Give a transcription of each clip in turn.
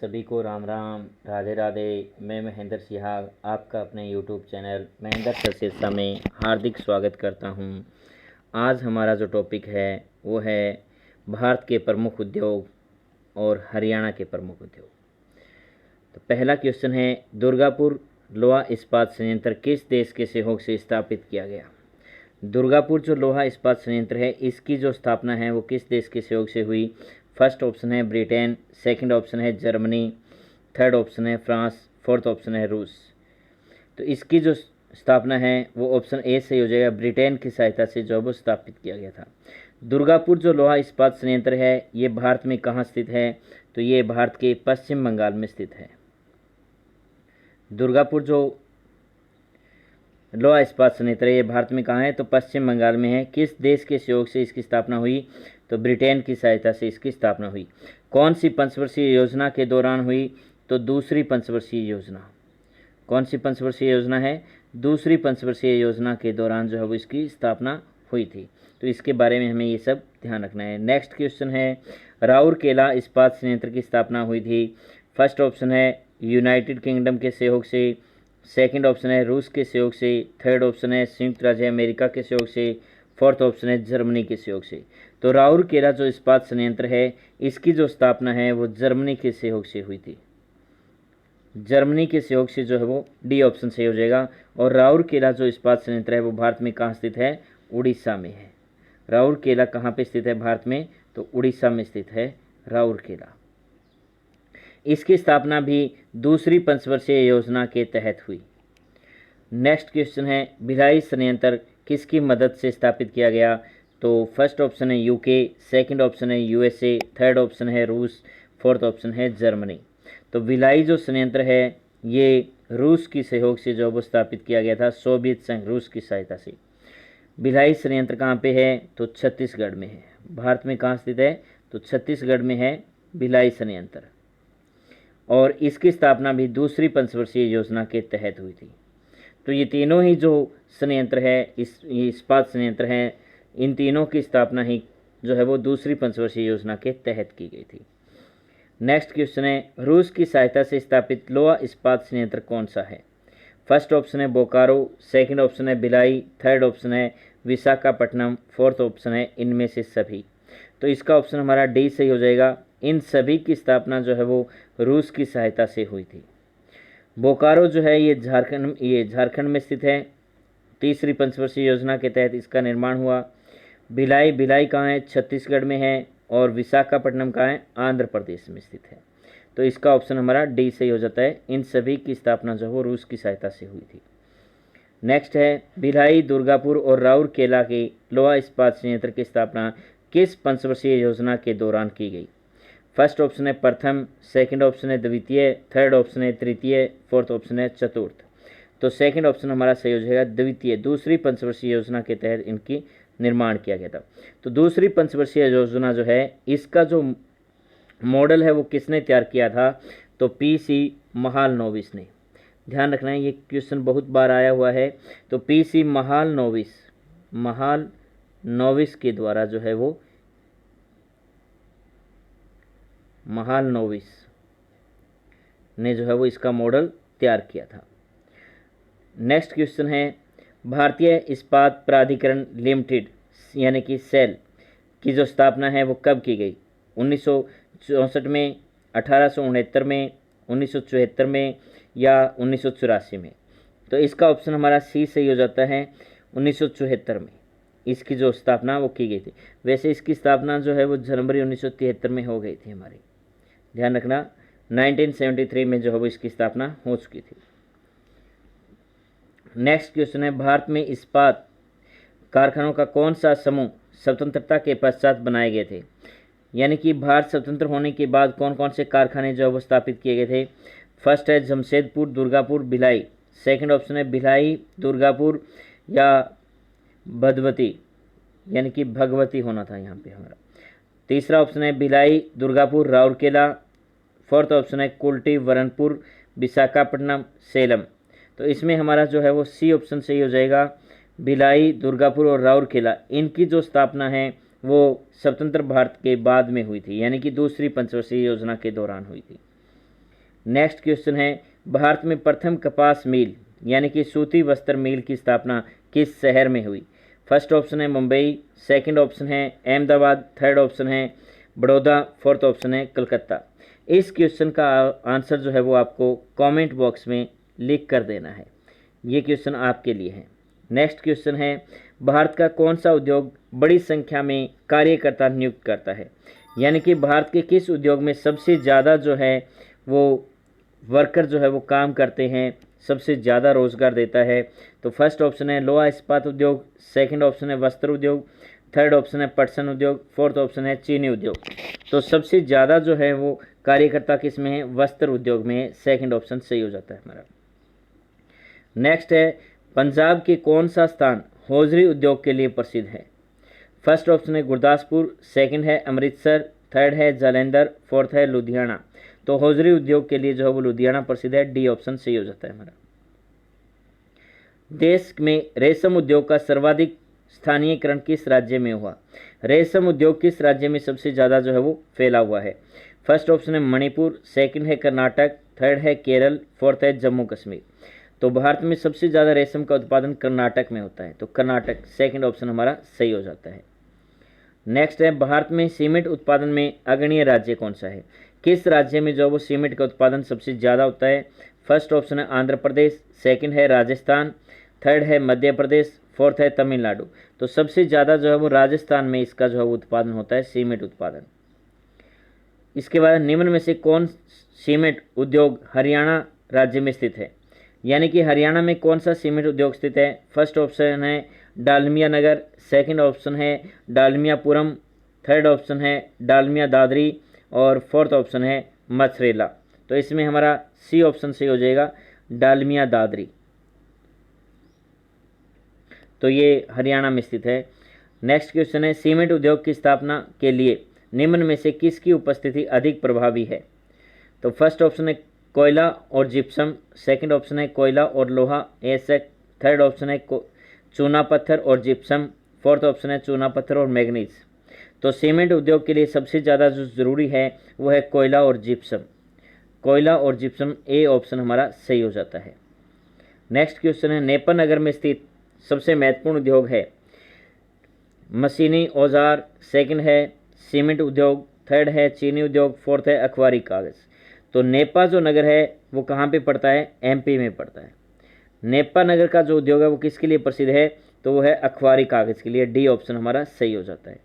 सभी को राम राम, राधे राधे। मैं महेंद्र सिहाग आपका अपने YouTube channel Mahendra sir Sirsa में हार्दिक स्वागत करता हूं। आज हमारा जो टॉपिक है वो है भारत के प्रमुख उद्योग और हरियाणा के प्रमुख उद्योग। तो पहला क्वेश्चन है, दुर्गापुर लोहा इस्पात संयंत्र किस देश के सहयोग से स्थापित किया गया? दुर्गापुर जो लोहा इस्पात संयंत्र है इसकी जो स्थापना है वो किस देश के सहयोग से हुई? फर्स्ट ऑप्शन है ब्रिटेन, सेकंड ऑप्शन है जर्मनी, थर्ड ऑप्शन है फ्रांस, फोर्थ ऑप्शन है रूस। तो इसकी जो स्थापना है वो ऑप्शन ए सही हो जाएगा, ब्रिटेन की सहायता से जो वो स्थापित किया गया था। दुर्गापुर जो लोहा इस्पात संयंत्र है ये भारत में कहाँ स्थित है? तो ये भारत के पश्चिम बंगाल में स्थित है। दुर्गापुर जो लोहा इस्पात संयंत्र ये भारत में कहाँ है? तो पश्चिम बंगाल में है। किस देश के सहयोग से इसकी स्थापना हुई? तो ब्रिटेन की सहायता से इसकी स्थापना हुई। कौन सी पंचवर्षीय योजना के दौरान हुई? तो दूसरी पंचवर्षीय योजना। कौन सी पंचवर्षीय योजना है? दूसरी पंचवर्षीय योजना के दौरान जो है वो इसकी स्थापना हुई थी। तो इसके बारे में हमें ये सब ध्यान रखना है। नेक्स्ट क्वेश्चन है, राउरकेला इस्पात संयंत्र की स्थापना हुई थी। फर्स्ट ऑप्शन है यूनाइटेड किंगडम के सहयोग से, सेकंड ऑप्शन है रूस के सहयोग से, थर्ड ऑप्शन है संयुक्त राज्य अमेरिका के सहयोग से, फोर्थ ऑप्शन है जर्मनी के सहयोग से। तो राउरकेला जो इस्पात संयंत्र है इसकी जो स्थापना है वो जर्मनी के सहयोग से हुई थी। जर्मनी के सहयोग से जो है वो डी ऑप्शन सही हो जाएगा। और राउरकेला जो इस्पात संयंत्र है वो भारत में कहाँ स्थित है? उड़ीसा में है। राउरकेला कहाँ पे स्थित है भारत में? तो उड़ीसा में स्थित है राउरकेला। इसकी स्थापना भी दूसरी पंचवर्षीय योजना के तहत हुई। नेक्स्ट क्वेश्चन है, भिलाई संयंत्र किसकी मदद से स्थापित किया गया? तो फर्स्ट ऑप्शन है यूके, सेकंड ऑप्शन है यूएसए, थर्ड ऑप्शन है रूस, फोर्थ ऑप्शन है जर्मनी। तो भिलाई जो संयंत्र है ये रूस की सहयोग से जो वो स्थापित किया गया था, सोवियत संघ रूस की सहायता से। भिलाई संयंत्र कहाँ पे है? तो छत्तीसगढ़ में है। भारत में कहाँ स्थित है? तो छत्तीसगढ़ में है भिलाई संयंत्र। और इसकी स्थापना भी दूसरी पंचवर्षीय योजना के तहत हुई थी। तो ये तीनों ही जो संयंत्र है ये इस्पात संयंत्र हैं, इन तीनों की स्थापना ही जो है वो दूसरी पंचवर्षीय योजना के तहत की गई थी। नेक्स्ट क्वेश्चन है, रूस की सहायता से स्थापित लोहा इस्पात संयंत्र कौन सा है? फर्स्ट ऑप्शन है बोकारो, सेकंड ऑप्शन है भिलाई, थर्ड ऑप्शन है विशाखापट्टनम, फोर्थ ऑप्शन है इनमें से सभी। तो इसका ऑप्शन हमारा डी सही हो जाएगा। इन सभी की स्थापना जो है वो रूस की सहायता से हुई थी। बोकारो जो है ये झारखंड में स्थित है। तीसरी पंचवर्षीय योजना के तहत इसका निर्माण हुआ। भिलाई कहाँ है? छत्तीसगढ़ में है। और विशाखापट्टनम कहाँ है? आंध्र प्रदेश में स्थित है। तो इसका ऑप्शन हमारा डी सही हो जाता है। इन सभी की स्थापना जो है वो रूस की सहायता से हुई थी। नेक्स्ट है, भिलाई, दुर्गापुर और राउरकेला के लोहा इस्पात संयंत्र की स्थापना किस पंचवर्षीय योजना के दौरान की गई? फर्स्ट ऑप्शन है प्रथम, सेकंड ऑप्शन है द्वितीय, थर्ड ऑप्शन है तृतीय, फोर्थ ऑप्शन है चतुर्थ। तो सेकंड ऑप्शन हमारा सही हो जाएगा द्वितीय। दूसरी पंचवर्षीय योजना के तहत इनकी निर्माण किया गया था। तो दूसरी पंचवर्षीय योजना जो है इसका जो मॉडल है वो किसने तैयार किया था? तो पीसी महालनोबिस ने। ध्यान रखना है ये क्वेश्चन बहुत बार आया हुआ है। तो पीसी महालनोबिस के द्वारा जो है वो महालनोबिस ने जो है वो इसका मॉडल तैयार किया था। नेक्स्ट क्वेश्चन है, भारतीय इस्पात प्राधिकरण लिमिटेड यानी कि सेल की जो स्थापना है वो कब की गई? 1964 में, 1869 में, 1974 में या 1984 में? तो इसका ऑप्शन हमारा सी सही हो जाता है। 1974 में इसकी जो स्थापना वो की गई थी। वैसे इसकी स्थापना जो है वो जनवरी 1973 में हो गई थी हमारी। ध्यान रखना 1973 में जो है वो इसकी स्थापना हो चुकी थी। नेक्स्ट क्वेश्चन है, भारत में इस्पात कारखानों का कौन सा समूह स्वतंत्रता के पश्चात बनाए गए थे? यानी कि भारत स्वतंत्र होने के बाद कौन कौन से कारखाने जो है वो स्थापित किए गए थे? फर्स्ट है जमशेदपुर, दुर्गापुर, भिलाई। सेकंड ऑप्शन है भिलाई, दुर्गापुर या भगवती, यानी कि भगवती होना था यहाँ पे हमारा। तीसरा ऑप्शन है भिलाई, दुर्गापुर, राउरकेला। फोर्थ ऑप्शन है कुल्टी, वरनपुर, विशाखापट्टनम, सेलम। तो इसमें हमारा जो है वो सी ऑप्शन सही हो जाएगा। भिलाई, दुर्गापुर और राउरकेला इनकी जो स्थापना है वो स्वतंत्र भारत के बाद में हुई थी, यानी कि दूसरी पंचवर्षीय योजना के दौरान हुई थी। नेक्स्ट क्वेश्चन है भारत में प्रथम कपास मिल यानी कि सूती वस्त्र मिल की स्थापना किस शहर में हुई? फर्स्ट ऑप्शन है मुंबई, सेकंड ऑप्शन है अहमदाबाद, थर्ड ऑप्शन है बड़ौदा, फोर्थ ऑप्शन है कलकत्ता। इस क्वेश्चन का आंसर जो है वो आपको कमेंट बॉक्स में लिख कर देना है। ये क्वेश्चन आपके लिए है। नेक्स्ट क्वेश्चन है भारत का कौन सा उद्योग बड़ी संख्या में कार्यकर्ता नियुक्त करता है? यानी कि भारत के किस उद्योग में सबसे ज़्यादा जो है वो वर्कर जो है वो काम करते हैं, सबसे ज़्यादा रोजगार देता है? तो फर्स्ट ऑप्शन है लोहा इस्पात उद्योग, सेकंड ऑप्शन है वस्त्र उद्योग, थर्ड ऑप्शन है पटसन उद्योग, फोर्थ ऑप्शन है चीनी उद्योग। तो सबसे ज़्यादा जो है वो कार्यकर्ता किस में है? वस्त्र उद्योग में है। सेकंड ऑप्शन सही हो जाता है हमारा। नेक्स्ट है पंजाब के कौन सा स्थान हौजरी उद्योग के लिए प्रसिद्ध है? फर्स्ट ऑप्शन है गुरदासपुर, सेकंड है अमृतसर, थर्ड है जालंधर, फोर्थ है लुधियाना। तो हौजरी उद्योग के लिए जो है वो लुधियाना प्रसिद्ध है। डी ऑप्शन सही हो जाता है हमारा। देश में रेशम उद्योग का सर्वाधिक स्थानीयकरण किस राज्य में हुआ? रेशम उद्योग किस राज्य में सबसे ज़्यादा जो है वो फैला हुआ है? फर्स्ट ऑप्शन है मणिपुर, सेकंड है कर्नाटक, थर्ड है केरल, फोर्थ है जम्मू कश्मीर। तो भारत में सबसे ज़्यादा रेशम का उत्पादन कर्नाटक में होता है। तो कर्नाटक सेकंड ऑप्शन हमारा सही हो जाता है। नेक्स्ट है भारत में सीमेंट उत्पादन में अग्रणीय राज्य कौन सा है? किस राज्य में जो वो सीमेंट का उत्पादन सबसे ज़्यादा होता है? फर्स्ट ऑप्शन है आंध्र प्रदेश, सेकंड है राजस्थान, थर्ड है मध्य प्रदेश, फोर्थ है तमिलनाडु। तो सबसे ज़्यादा जो है वो राजस्थान में इसका जो है वो उत्पादन होता है, सीमेंट उत्पादन। इसके बाद निम्न में से कौन सीमेंट उद्योग हरियाणा राज्य में स्थित है? यानी कि हरियाणा में कौन सा सीमेंट उद्योग स्थित है? फर्स्ट ऑप्शन है डालमिया नगर, सेकंड ऑप्शन है डालमियापुरम, थर्ड ऑप्शन है डालमिया दादरी और फोर्थ ऑप्शन है मछरेला। तो इसमें हमारा सी ऑप्शन सही हो जाएगा, डालमिया दादरी। तो ये हरियाणा में स्थित है। नेक्स्ट क्वेश्चन है सीमेंट उद्योग की स्थापना के लिए निम्न में से किसकी उपस्थिति अधिक प्रभावी है? तो फर्स्ट ऑप्शन है कोयला और जिप्सम, सेकंड ऑप्शन है कोयला और लोहा एसक, थर्ड ऑप्शन है चूना पत्थर और जिप्सम, फोर्थ ऑप्शन है चूना पत्थर और मैग्नीज। तो सीमेंट उद्योग के लिए सबसे ज़्यादा जो ज़रूरी है वो है कोयला और जिप्सम। कोयला और जिप्सम ए ऑप्शन हमारा सही हो जाता है। नेक्स्ट क्वेश्चन है नेपा नगर में स्थित सबसे महत्वपूर्ण उद्योग है मशीनी औजार, सेकंड है सीमेंट उद्योग, थर्ड है चीनी उद्योग, फोर्थ है अखबारी कागज़। तो नेपा जो नगर है वो कहाँ पे पड़ता है? एमपी में पड़ता है। नेपा नगर का जो उद्योग है वो किसके लिए प्रसिद्ध है? तो वो है अखबारी कागज़ के लिए। डी ऑप्शन हमारा सही हो जाता है।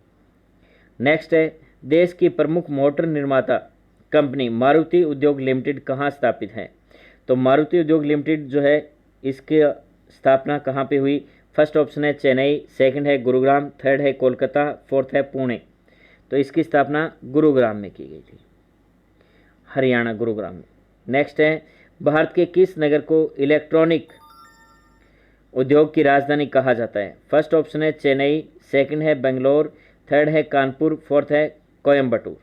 नेक्स्ट है देश की प्रमुख मोटर निर्माता कंपनी मारुति उद्योग लिमिटेड कहाँ स्थापित है? तो मारुति उद्योग लिमिटेड जो है इसकी स्थापना कहाँ पे हुई? फर्स्ट ऑप्शन है चेन्नई, सेकंड है गुरुग्राम, थर्ड है कोलकाता, फोर्थ है पुणे। तो इसकी स्थापना गुरुग्राम में की गई थी, हरियाणा गुरुग्राम में। नेक्स्ट है भारत के किस नगर को इलेक्ट्रॉनिक उद्योग की राजधानी कहा जाता है? फर्स्ट ऑप्शन है चेन्नई, सेकंड है बेंगलोर, थर्ड है कानपुर, फोर्थ है कोयम्बटूर।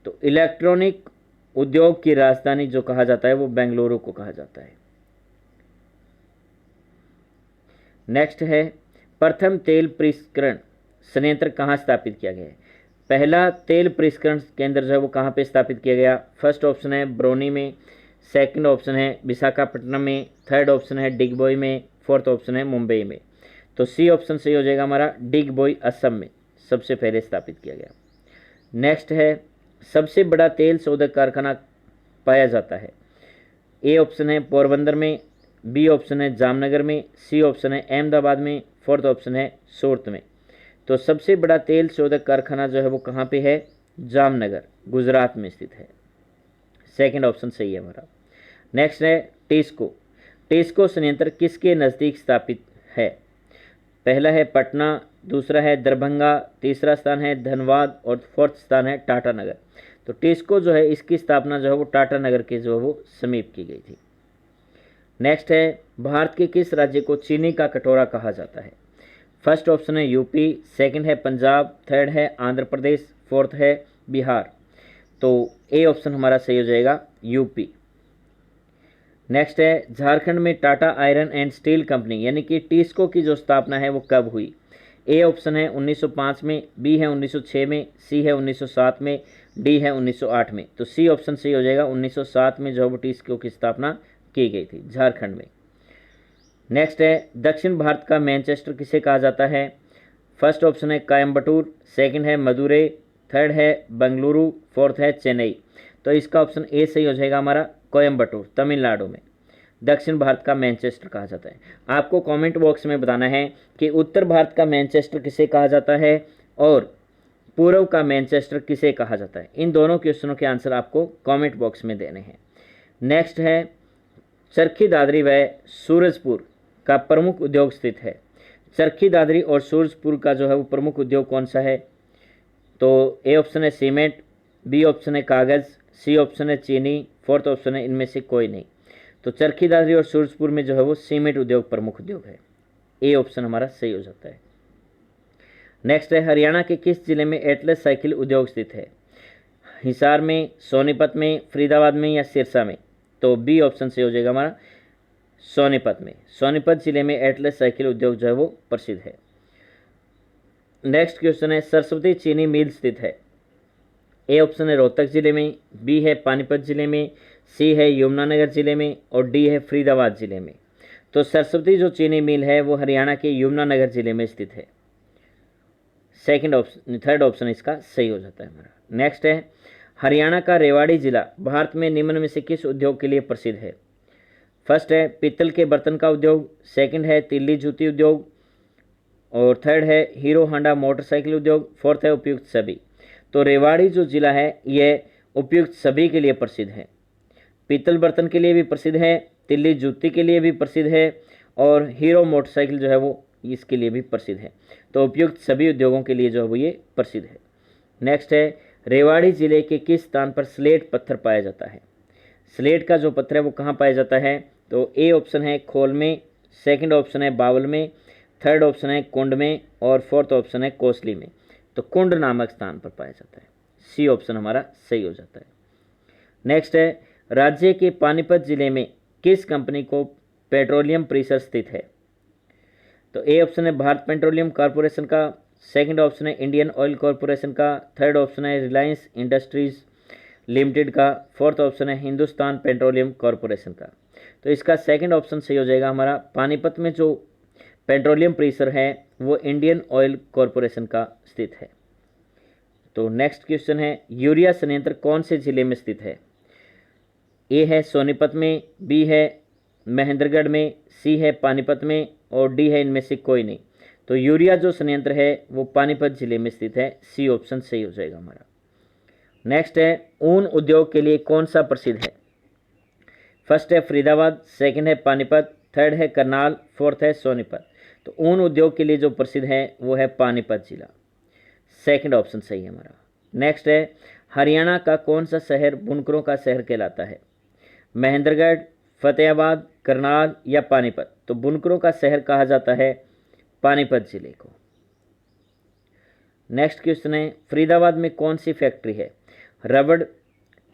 तो इलेक्ट्रॉनिक उद्योग की राजधानी जो कहा जाता है वो बेंगलुरु को कहा जाता है। नेक्स्ट है प्रथम तेल परिष्करण संयंत्र कहाँ स्थापित किया गया है? पहला तेल परिष्करण केंद्र जो है वो कहाँ पे स्थापित किया गया? फर्स्ट ऑप्शन है बरौनी में, सेकंड ऑप्शन है विशाखापट्टनम में, थर्ड ऑप्शन है डिगबोई में, फोर्थ ऑप्शन है मुंबई में। तो सी ऑप्शन सही हो जाएगा हमारा, डिगबोई असम में सबसे पहले स्थापित किया गया। नेक्स्ट है सबसे बड़ा तेल शोधक कारखाना पाया जाता है? ए ऑप्शन है पोरबंदर में, बी ऑप्शन है जामनगर में, सी ऑप्शन है अहमदाबाद में, फोर्थ ऑप्शन है सूरत में। तो सबसे बड़ा तेल शोधक कारखाना जो है वो कहाँ पे है? जामनगर गुजरात में स्थित है। सेकंड ऑप्शन सही है हमारा। नेक्स्ट है टिस्को। टिस्को संयंत्र किसके नज़दीक स्थापित है? पहला है पटना, दूसरा है दरभंगा, तीसरा स्थान है धनबाद और फोर्थ स्थान है टाटा नगर। तो टिस्को जो है इसकी स्थापना जो है वो टाटा नगर के जो है वो समीप की गई थी। नेक्स्ट है भारत के किस राज्य को चीनी का कटोरा कहा जाता है? फर्स्ट ऑप्शन है यूपी, सेकंड है पंजाब, थर्ड है आंध्र प्रदेश, फोर्थ है बिहार। तो ए ऑप्शन हमारा सही हो जाएगा, यूपी। नेक्स्ट है झारखंड में Tata iron and steel company यानी कि टिस्को की जो स्थापना है वो कब हुई? ए ऑप्शन है 1905 में, बी है 1906 में, सी है 1907 में, डी है 1908 में। तो सी ऑप्शन सही हो जाएगा, 1907 में जो टी स्क्यू की स्थापना की गई थी झारखंड में। नेक्स्ट है दक्षिण भारत का मैनचेस्टर किसे कहा जाता है। फर्स्ट ऑप्शन है कोयम्बटूर, सेकंड है मदुरै, थर्ड है बेंगलुरु, फोर्थ है चेन्नई। तो इसका ऑप्शन ए सही हो जाएगा हमारा, कोयम्बटूर तमिलनाडु में दक्षिण भारत का मैनचेस्टर कहा जाता है। आपको कमेंट बॉक्स में बताना है कि उत्तर भारत का मैनचेस्टर किसे कहा जाता है और पूर्व का मैनचेस्टर किसे कहा जाता है। इन दोनों क्वेश्चनों के आंसर आपको कमेंट बॉक्स में देने हैं। नेक्स्ट है चरखी दादरी व सूरजपुर का प्रमुख उद्योग स्थित है। चरखी दादरी और सूरजपुर का जो है वो प्रमुख उद्योग कौन सा है। तो ए ऑप्शन है सीमेंट, बी ऑप्शन है कागज़, सी ऑप्शन है चीनी, फोर्थ ऑप्शन है इनमें से कोई नहीं। तो चरखी दादरी और सूरजपुर में जो है वो सीमेंट उद्योग प्रमुख उद्योग है। ए ऑप्शन हमारा सही हो जाता है। नेक्स्ट है हरियाणा के किस जिले में एटलस साइकिल उद्योग स्थित है। हिसार में, सोनीपत में, फरीदाबाद में या सिरसा में। तो बी ऑप्शन सही हो जाएगा हमारा, सोनीपत में। सोनीपत जिले में एटलस साइकिल उद्योग जो है वो प्रसिद्ध है। नेक्स्ट क्वेश्चन है सरस्वती चीनी मिल स्थित है। ए ऑप्शन है रोहतक जिले में, बी है पानीपत जिले में, सी है यमुनानगर जिले में और डी है फरीदाबाद जिले में। तो सरस्वती जो चीनी मिल है वो हरियाणा के यमुनानगर जिले में स्थित है। सेकंड ऑप्शन, थर्ड ऑप्शन इसका सही हो जाता है हमारा। नेक्स्ट है हरियाणा का रेवाड़ी जिला भारत में निम्न में से किस उद्योग के लिए प्रसिद्ध है। फर्स्ट है पीतल के बर्तन का उद्योग, सेकंड है तिल्ली जूती उद्योग और थर्ड है हीरो होंडा मोटरसाइकिल उद्योग, फोर्थ है उपयुक्त सभी। तो रेवाड़ी जो जिला है यह उपयुक्त सभी के लिए प्रसिद्ध है। पीतल बर्तन के लिए भी प्रसिद्ध है, तिल्ली जूती के लिए भी प्रसिद्ध है और हीरो मोटरसाइकिल जो है वो इसके लिए भी प्रसिद्ध है। तो उपयुक्त सभी उद्योगों के लिए जो है वो ये प्रसिद्ध है। नेक्स्ट है रेवाड़ी जिले के किस स्थान पर स्लेट पत्थर पाया जाता है। स्लेट का जो पत्थर है वो कहाँ पाया जाता है। तो ए ऑप्शन है खोल में, सेकंड ऑप्शन है बावल में, थर्ड ऑप्शन है कुंड में और फोर्थ ऑप्शन है कोसली में। तो कुंड नामक स्थान पर पाया जाता है। सी ऑप्शन हमारा सही हो जाता है। नेक्स्ट है राज्य के पानीपत जिले में किस कंपनी को पेट्रोलियम प्रीसर स्थित है। तो ए ऑप्शन है भारत पेट्रोलियम कॉरपोरेशन का, सेकंड ऑप्शन है इंडियन ऑयल कॉरपोरेशन का, थर्ड ऑप्शन है रिलायंस इंडस्ट्रीज लिमिटेड का, फोर्थ ऑप्शन है हिंदुस्तान पेट्रोलियम कॉरपोरेशन का। तो इसका सेकंड ऑप्शन सही हो जाएगा हमारा। पानीपत में जो पेट्रोलियम प्रीसर है वो इंडियन ऑयल कॉरपोरेशन का स्थित है। तो नेक्स्ट क्वेश्चन है यूरिया संयंत्र कौन से जिले में स्थित है। ए है सोनीपत में, बी है महेंद्रगढ़ में, सी है पानीपत में और डी है इनमें से कोई नहीं। तो यूरिया जो संयंत्र है वो पानीपत जिले में स्थित है। सी ऑप्शन सही हो जाएगा हमारा। नेक्स्ट है ऊन उद्योग के लिए कौन सा प्रसिद्ध है। फर्स्ट है फरीदाबाद, सेकंड है पानीपत, थर्ड है करनाल, फोर्थ है सोनीपत। तो ऊन उद्योग के लिए जो प्रसिद्ध है वो है पानीपत जिला। सेकंड ऑप्शन सही है हमारा। नेक्स्ट है हरियाणा का कौन सा शहर बुनकरों का शहर कहलाता है। महेंद्रगढ़, फतेहाबाद, करनाल या पानीपत। तो बुनकरों का शहर कहा जाता है पानीपत जिले को। नेक्स्ट क्वेश्चन है फरीदाबाद में कौन सी फैक्ट्री है। रबड़,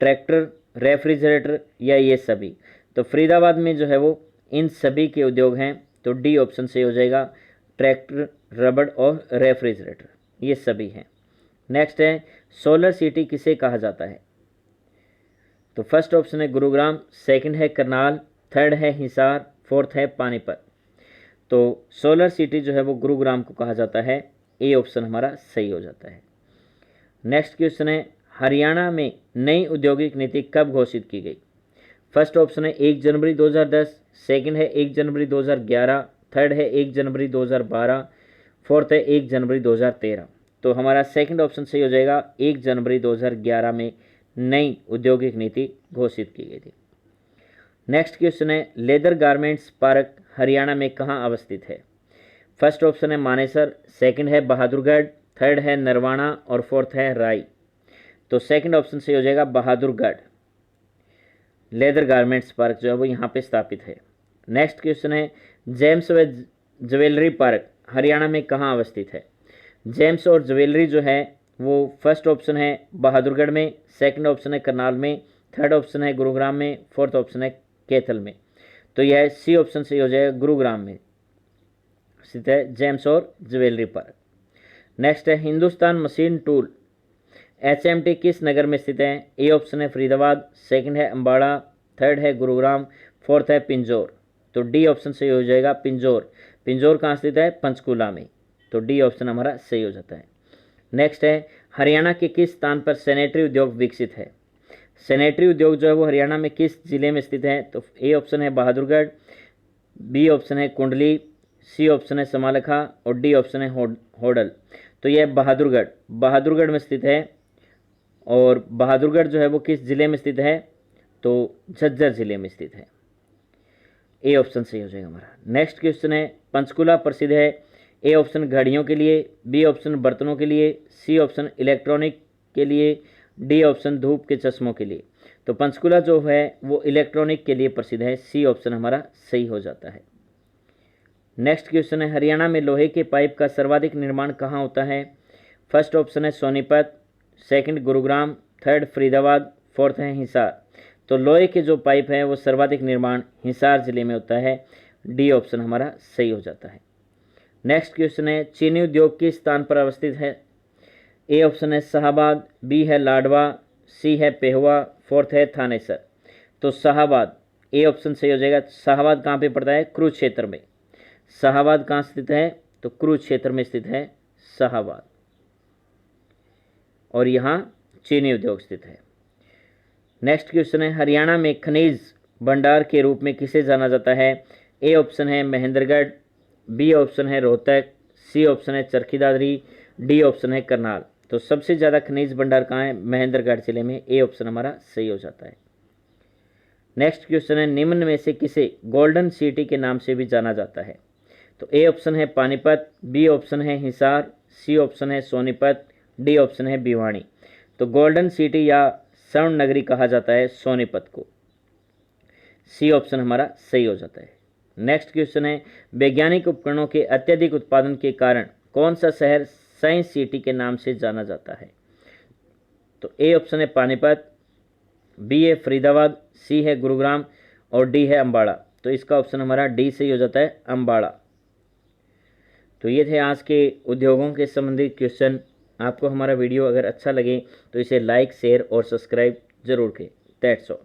ट्रैक्टर, रेफ्रिजरेटर या ये सभी। तो फरीदाबाद में जो है वो इन सभी के उद्योग हैं। तो डी ऑप्शन सही हो जाएगा, ट्रैक्टर, रबड़ और रेफ्रिजरेटर ये सभी हैं। नेक्स्ट है सोलर सिटी किसे कहा जाता है। तो फर्स्ट ऑप्शन है गुरुग्राम, सेकंड है करनाल, थर्ड है हिसार, फोर्थ है पानीपत। तो सोलर सिटी जो है वो गुरुग्राम को कहा जाता है। ए ऑप्शन हमारा सही हो जाता है। नेक्स्ट क्वेश्चन है हरियाणा में नई औद्योगिक नीति कब घोषित की गई। फर्स्ट ऑप्शन है 1 जनवरी 2010, सेकंड है 1 जनवरी 2011, थर्ड है 1 जनवरी 2012, फोर्थ है 1 जनवरी 2013। तो हमारा सेकंड ऑप्शन सही हो जाएगा, 1 जनवरी 2011 में नई औद्योगिक नीति घोषित की गई थी। नेक्स्ट क्वेश्चन है लेदर गारमेंट्स पार्क हरियाणा में कहाँ अवस्थित है। फर्स्ट ऑप्शन है मानेसर, सेकंड है बहादुरगढ़, थर्ड है नरवाना और फोर्थ है राई। तो सेकंड ऑप्शन सही हो जाएगा बहादुरगढ़। लेदर गारमेंट्स पार्क जो है वो यहाँ पे स्थापित है। नेक्स्ट क्वेश्चन है जेम्स व ज्वेलरी पार्क हरियाणा में कहाँ अवस्थित है। जेम्स और ज्वेलरी जो है वो फर्स्ट ऑप्शन है बहादुरगढ़ में, सेकंड ऑप्शन है करनाल में, थर्ड ऑप्शन है गुरुग्राम में, फोर्थ ऑप्शन है कैथल में। तो यह सी ऑप्शन सही हो जाएगा, गुरुग्राम में स्थित है जेम्स और ज्वेलरी पार्क। नेक्स्ट है हिंदुस्तान मशीन टूल HMT किस नगर में स्थित है? ए ऑप्शन है फरीदाबाद, सेकंड है अम्बाड़ा, थर्ड है गुरुग्राम, फोर्थ है पिंजौर। तो डी ऑप्शन सही हो जाएगा पिंजौर। पिंजौर कहाँ स्थित है? पंचकूला में। तो डी ऑप्शन हमारा सही हो जाता है। नेक्स्ट है हरियाणा के किस स्थान पर सैनिटरी उद्योग विकसित है? सैनिटरी उद्योग जो है वो हरियाणा में किस जिले में स्थित है? तो ए ऑप्शन है बहादुरगढ़, बी ऑप्शन है कुंडली, सी ऑप्शन है समालखा और डी ऑप्शन है होडल। तो यह बहादुरगढ़ में स्थित है। और बहादुरगढ़ जो है वो किस जिले में स्थित है? तो झज्जर जिले में स्थित है। ए ऑप्शन सही हो जाएगा हमारा। नेक्स्ट क्वेश्चन है पंचकुला प्रसिद्ध है? ए ऑप्शन घड़ियों के लिए, बी ऑप्शन बर्तनों के लिए, सी ऑप्शन इलेक्ट्रॉनिक के लिए, डी ऑप्शन धूप के चश्मों के लिए। तो पंचकुला जो है वो इलेक्ट्रॉनिक के लिए प्रसिद्ध है। सी ऑप्शन हमारा सही हो जाता है। नेक्स्ट क्वेश्चन है हरियाणा में लोहे के पाइप का सर्वाधिक निर्माण कहाँ होता है? फर्स्ट ऑप्शन है Sonipat, second Gurugram, third Faridabad, fourth है हिसार। तो लोहे के जो पाइप है वो सर्वाधिक निर्माण हिसार जिले में होता है। डी ऑप्शन हमारा सही हो जाता है। नेक्स्ट क्वेश्चन है चीनी उद्योग किस स्थान पर अवस्थित है? ए ऑप्शन है शाहबाद, बी है लाडवा, सी है पेहवा, फोर्थ है थानेसर। तो शाहबाद, ए ऑप्शन सही हो जाएगा। शाहबाद कहाँ पे पड़ता है? कुरुक्षेत्र में। शाहबाद कहाँ स्थित है? तो कुरुक्षेत्र में स्थित है शाहबाद, और यहाँ चीनी उद्योग स्थित है। नेक्स्ट क्वेश्चन है हरियाणा में खनिज भंडार के रूप में किसे जाना जाता है? ए ऑप्शन है महेंद्रगढ़, बी ऑप्शन है रोहतक, सी ऑप्शन है चरखी दादरी, डी ऑप्शन है करनाल। तो सबसे ज़्यादा खनिज भंडार कहाँ है? महेंद्रगढ़ जिले में। ए ऑप्शन हमारा सही हो जाता है। नेक्स्ट क्वेश्चन है निम्न में से किसे गोल्डन सिटी के नाम से भी जाना जाता है? तो ए ऑप्शन है पानीपत, बी ऑप्शन है हिसार, सी ऑप्शन है सोनीपत, डी ऑप्शन है भिवानी। तो गोल्डन सिटी या स्वर्ण नगरी कहा जाता है सोनीपत को। सी ऑप्शन हमारा सही हो जाता है। नेक्स्ट क्वेश्चन है वैज्ञानिक उपकरणों के अत्यधिक उत्पादन के कारण कौन सा शहर साइंस सिटी के नाम से जाना जाता है? तो ए ऑप्शन है पानीपत, बी है फरीदाबाद, सी है गुरुग्राम और डी है अम्बाड़ा। तो इसका ऑप्शन हमारा डी सही हो जाता है, अम्बाड़ा। तो ये थे आज के उद्योगों के संबंधित क्वेश्चन। आपको हमारा वीडियो अगर अच्छा लगे तो इसे लाइक, शेयर और सब्सक्राइब जरूर करें। That's all.